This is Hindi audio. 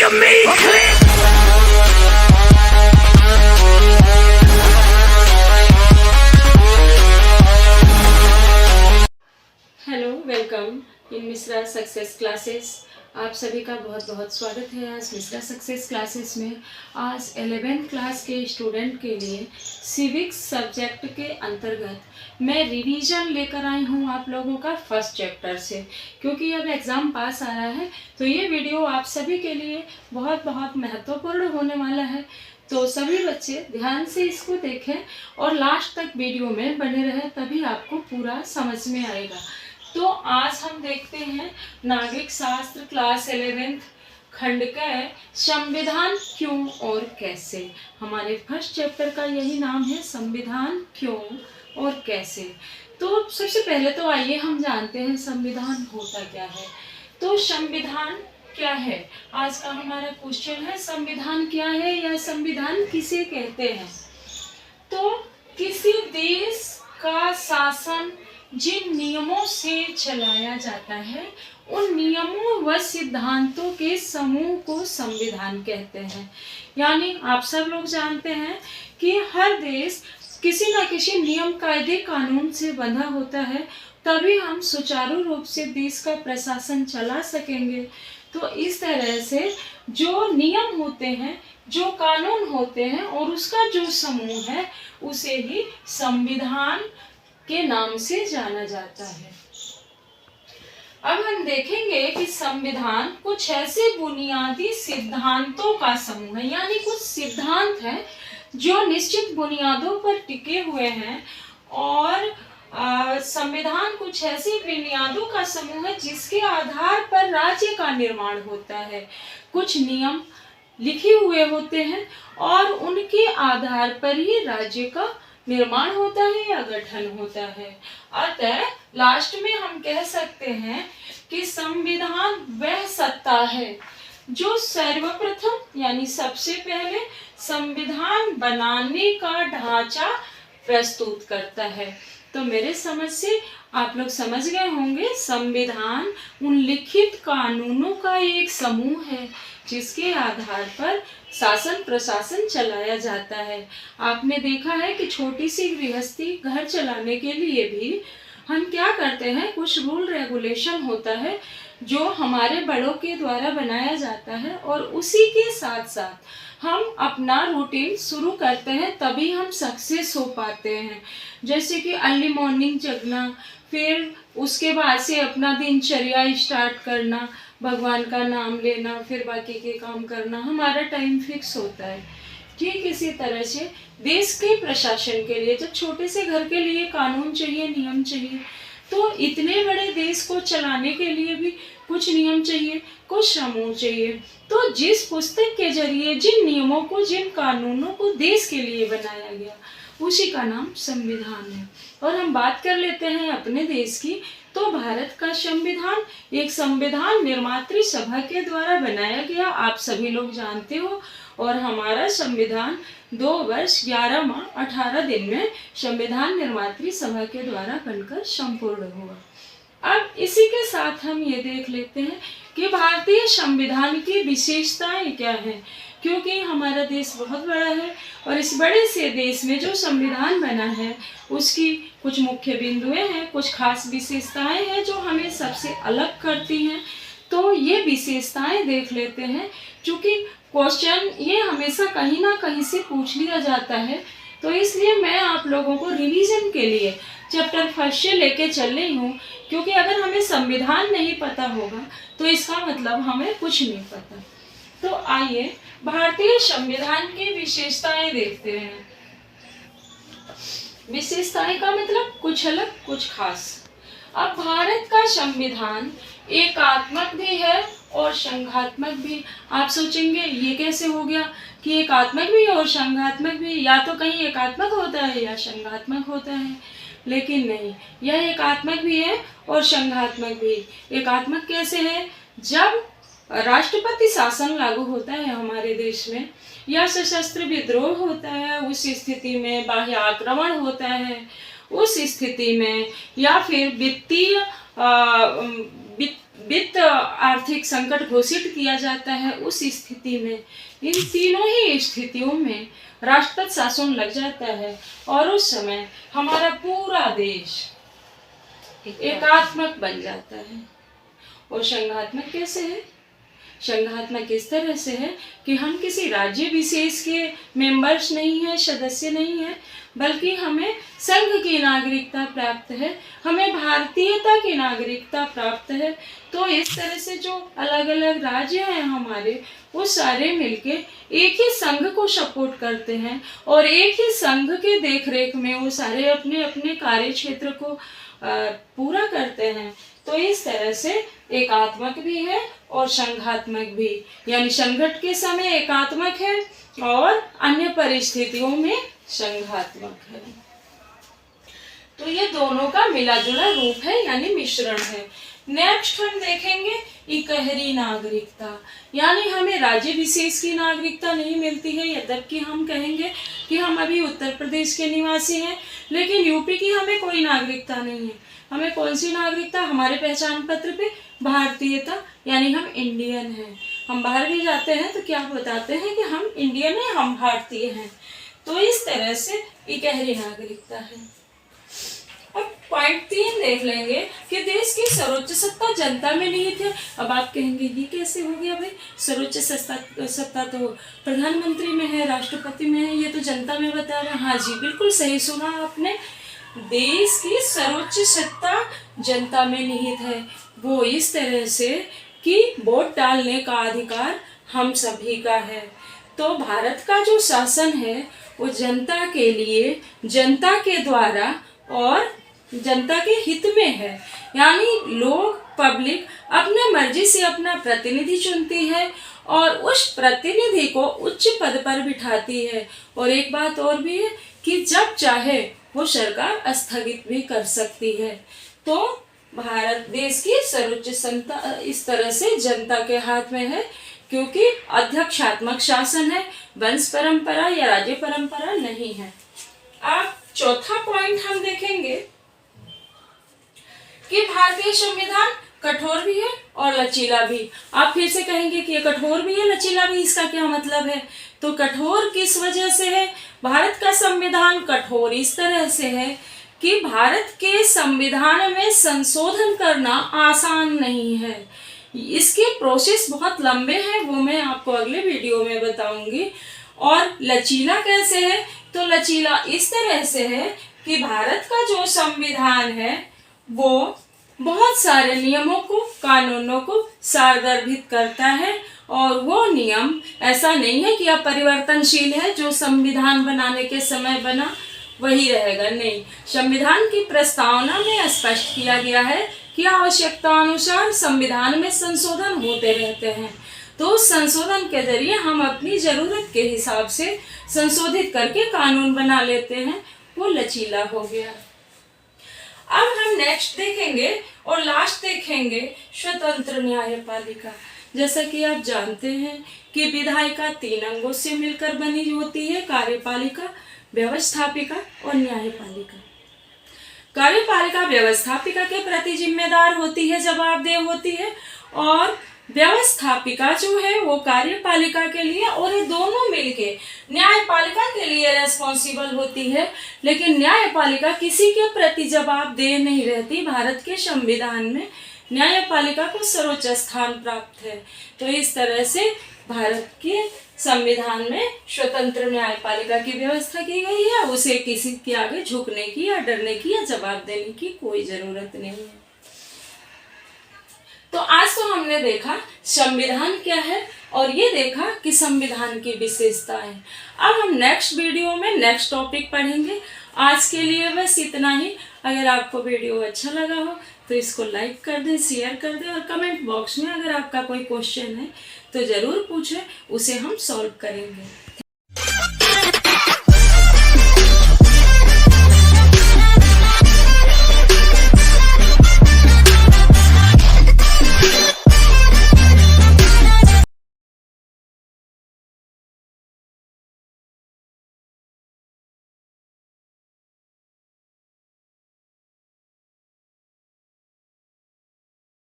to me. Hello, welcome in Mishra success classes. आप सभी का बहुत बहुत स्वागत है आज मिश्रा सक्सेस क्लासेस में। आज 11th क्लास के स्टूडेंट के लिए सिविक्स सब्जेक्ट के अंतर्गत मैं रिवीजन लेकर आई हूँ आप लोगों का फर्स्ट चैप्टर से, क्योंकि अब एग्ज़ाम पास आ रहा है तो ये वीडियो आप सभी के लिए बहुत बहुत महत्वपूर्ण होने वाला है। तो सभी बच्चे ध्यान से इसको देखें और लास्ट तक वीडियो में बने रहें, तभी आपको पूरा समझ में आएगा। तो आज हम देखते हैं नागरिक शास्त्र क्लास 11th खंड का संविधान क्यों और कैसे। हमारे फर्स्ट चैप्टर का यही नाम है, संविधान क्यों और कैसे। तो सबसे पहले तो आइए हम जानते हैं संविधान होता क्या है। तो संविधान क्या है, आज का हमारा क्वेश्चन है, संविधान क्या है या संविधान किसे कहते हैं। तो किसी देश का शासन जिन नियमों से चलाया जाता है उन नियमों व सिद्धांतों के समूह को संविधान कहते हैं। यानी आप सब लोग जानते हैं कि हर देश किसी न किसी नियम कायदे कानून से बंधा होता है, तभी हम सुचारू रूप से देश का प्रशासन चला सकेंगे। तो इस तरह से जो नियम होते हैं, जो कानून होते हैं और उसका जो समूह है, उसे ही संविधान के नाम से जाना जाता है। अब हम देखेंगे कि संविधान कुछ ऐसे बुनियादी सिद्धांतों का समूह है, यानी कुछ सिद्धांत हैं जो निश्चित बुनियादों पर टिके हुए हैं। और संविधान कुछ ऐसी बुनियादों का समूह है जिसके आधार पर राज्य का निर्माण होता है। कुछ नियम लिखे हुए होते हैं और उनके आधार पर ही राज्य का निर्माण होता है या गठन होता है। अतः लास्ट में हम कह सकते हैं कि संविधान वह सत्ता है जो सर्वप्रथम यानी सबसे पहले संविधान बनाने का ढांचा प्रस्तुत करता है। तो मेरे समझ से आप लोग समझ गए होंगे, संविधान उन लिखित कानूनों का एक समूह है जिसके आधार पर शासन प्रशासन चलाया जाता है। आपने देखा है कि छोटी सी गृहस्थी घर चलाने के लिए भी हम क्या करते हैं, कुछ रूल रेगुलेशन होता है जो हमारे बड़ों के द्वारा बनाया जाता है और उसी के साथ साथ हम अपना रूटीन शुरू करते हैं, तभी हम सक्सेस हो पाते हैं। जैसे कि अर्ली मॉर्निंग जगना, फिर उसके बाद से अपना दिनचर्या स्टार्ट करना, भगवान का नाम लेना, फिर बाकी के काम करना, हमारा टाइम फिक्स होता है। ठीक इसी तरह से देश के प्रशासन के लिए जब छोटे से घर के लिए कानून चाहिए, नियम चाहिए, तो इतने बड़े देश को चलाने के लिए भी कुछ नियम चाहिए, कुछ समूह चाहिए। तो जिस पुस्तक के जरिए जिन नियमों को, जिन कानूनों को देश के लिए बनाया गया, उसी का नाम संविधान है। और हम बात कर लेते हैं अपने देश की, तो भारत का संविधान एक संविधान निर्मात्री सभा के द्वारा बनाया गया, आप सभी लोग जानते हो। और हमारा संविधान 2 वर्ष 11 माह 18 दिन में संविधान निर्मात्री सभा के द्वारा बनकर संपूर्ण हुआ। अब इसी के साथ हम ये देख लेते हैं कि भारतीय संविधान की विशेषताएं क्या हैं, क्योंकि हमारा देश बहुत बड़ा है और इस बड़े से देश में जो संविधान बना है उसकी कुछ मुख्य बिंदुएं हैं, कुछ खास विशेषताएं हैं जो हमें सबसे अलग करती हैं। तो ये विशेषताएं देख लेते हैं, क्योंकि क्वेश्चन ये हमेशा कहीं ना कहीं से पूछ लिया जाता है, तो इसलिए मैं आप लोगों को रिवीजन के लिए चैप्टर फर्स्ट से लेके चल रही हूँ। क्योंकि अगर हमें संविधान नहीं पता होगा तो इसका मतलब हमें कुछ नहीं पता। तो आइए भारतीय संविधान की विशेषताएं देखते हैं। विशेषताएं का मतलब कुछ अलग कुछ खास। अब भारत का संविधान एकात्मक भी है और संघात्मक भी। आप सोचेंगे ये कैसे हो गया कि एकात्मक भी और संघात्मक भी, या तो कहीं एकात्मक होता है या संघात्मक होता है, लेकिन नहीं, यह एकात्मक भी है और संघात्मक भी। एकात्मक कैसे है, जब राष्ट्रपति शासन लागू होता है हमारे देश में, या सशस्त्र विद्रोह होता है, उस स्थिति में बाह्य आक्रमण होता है, उस स्थिति में, या फिर वित्तीय वित्त आर्थिक संकट घोषित किया जाता है, उस स्थिति में इन तीनों ही स्थितियों में राष्ट्रपति शासन लग जाता है और उस समय हमारा पूरा देश एकात्मक बन जाता है। और संघात्मक कैसे है? संघात्मक इस तरह से है कि हम किसी राज्य विशेष के मेंबर्स नहीं हैं, सदस्य नहीं हैं, बल्कि हमें संघ की नागरिकता प्राप्त है, हमें भारतीयता की नागरिकता प्राप्त है। तो इस तरह से जो अलग अलग राज्य हैं हमारे, वो सारे मिलके एक ही संघ को सपोर्ट करते हैं और एक ही संघ के देखरेख में वो सारे अपने अपने कार्य क्षेत्र को पूरा करते हैं। तो इस तरह से एकात्मक भी है और संघात्मक भी, यानी संकट के समय एकात्मक है और अन्य परिस्थितियों में संघात्मक है। तो ये दोनों का मिला जुला रूप है, यानी मिश्रण है। नेक्स्ट हम देखेंगे इकहरी नागरिकता, यानी हमें राज्य विशेष की नागरिकता नहीं मिलती है। यद्यपि हम कहेंगे कि हम अभी उत्तर प्रदेश के निवासी हैं, लेकिन यूपी की हमें कोई नागरिकता नहीं है। हमें कौन सी नागरिकता? हमारे पहचान पत्र पे भारतीयता, यानी हम इंडियन हैं। हम बाहर भी जाते हैं तो क्या बताते हैं कि हम इंडियन हैं, हम भारतीय हैं। तो इस तरह से इकहरी नागरिकता है। अब पॉइंट 3 देख लेंगे कि देश की सर्वोच्च सत्ता जनता में निहित है। अब आप कहेंगे ये कैसे हो गया भाई? सर्वोच्च सत्ता तो प्रधानमंत्री में है, राष्ट्रपति में है, ये तो जनता में बता रहे हैं। हाँ जी, बिल्कुल सही सुना आपने। देश की सर्वोच्च सत्ता जनता में निहित है। वो इस तरह से कि वोट डालने का अधिकार हम सभी का है। तो भारत का जो शासन है वो जनता के लिए, जनता के द्वारा और जनता के हित में है। यानी लोग, पब्लिक अपने मर्जी से अपना प्रतिनिधि चुनती है और उस प्रतिनिधि को उच्च पद पर बिठाती है। और एक बात और भी है कि जब चाहे वो सरकार स्थगित भी कर सकती है। तो भारत देश की सर्वोच्च सत्ता इस तरह से जनता के हाथ में है, क्योंकि अध्यक्षात्मक शासन है, वंश परंपरा या राज्य परंपरा नहीं है। अब चौथा पॉइंट हम देखेंगे कि भारतीय संविधान कठोर भी है और लचीला भी। आप फिर से कहेंगे कि ये कठोर भी है, लचीला भी, इसका क्या मतलब है? तो कठोर किस वजह से है? भारत का संविधान कठोर इस तरह से है कि भारत के संविधान में संशोधन करना आसान नहीं है। इसके प्रोसेस बहुत लंबे हैं, वो मैं आपको अगले वीडियो में बताऊंगी। और लचीला कैसे है? तो लचीला इस तरह से है कि भारत का जो संविधान है वो बहुत सारे नियमों को, कानूनों को सारगर्भित करता है। और वो नियम ऐसा नहीं है कि अब परिवर्तनशील है, जो संविधान बनाने के समय बना वही रहेगा, नहीं। संविधान की प्रस्तावना में स्पष्ट किया गया है कि आवश्यकता अनुसार संविधान में संशोधन होते रहते हैं। तो उस संशोधन के जरिए हम अपनी जरूरत के हिसाब से संशोधित करके कानून बना लेते हैं, वो लचीला हो गया। अब हम नेक्स्ट देखेंगे और लास्ट देखेंगे स्वतंत्र न्यायपालिका। जैसा कि आप जानते हैं कि विधायिका 3 अंगों से मिलकर बनी होती है, कार्यपालिका, व्यवस्थापिका और न्यायपालिका। कार्यपालिका व्यवस्थापिका के प्रति जिम्मेदार होती है, जवाबदेह होती है, और व्यवस्थापिका जो है वो कार्यपालिका के लिए, और ये दोनों मिलके न्यायपालिका के लिए रेस्पॉन्सिबल होती है। लेकिन न्यायपालिका किसी के प्रति जवाबदेह नहीं रहती। भारत के संविधान में न्यायपालिका को सर्वोच्च स्थान प्राप्त है। तो इस तरह से भारत के संविधान में स्वतंत्र न्यायपालिका की व्यवस्था की गई है। उसे किसी के आगे झुकने की या डरने की या जवाब देने की कोई जरूरत नहीं है। तो आज तो हमने देखा संविधान क्या है और ये देखा कि संविधान की विशेषताएं। अब हम नेक्स्ट वीडियो में नेक्स्ट टॉपिक पढ़ेंगे। आज के लिए बस इतना ही। अगर आपको वीडियो अच्छा लगा हो तो इसको लाइक कर दें, शेयर कर दें, और कमेंट बॉक्स में अगर आपका कोई क्वेश्चन है तो ज़रूर पूछें, उसे हम सॉल्व करेंगे।